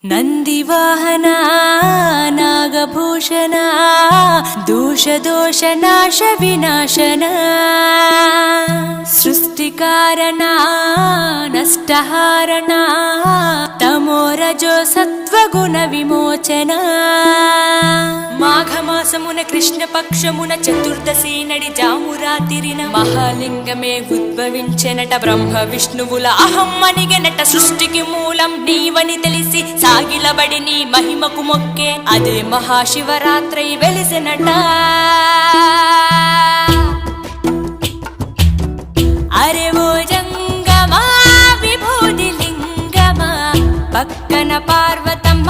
ನಂದಿವಾಹನ ನಾಗಭೂಷಣ ದೋಷ ದೋಷ ನಾಶ ವಿನಾಶನ ಸೃಷ್ಟಿಕಾರಣ ನಷ್ಟಹಾರಣ తమోరజో సత్వగుణ విమోచన మాఘమాసమున కృష్ణపక్షమున చతుర్దశి నడి జామురాతిరిన మహాలింగమే ఉద్భవించెనట బ్రహ్మ విష్ణువుల అహం అనిగెనట సృష్టికి మూలం నీవని తెలిసి సాగిలబడి నీ మహిమకు మొక్కే అదే మహాశివరాత్రి వెలిసెనట అరే ఓ జంగమా విభూది లింగమా పక్కన పార్వతమ్మ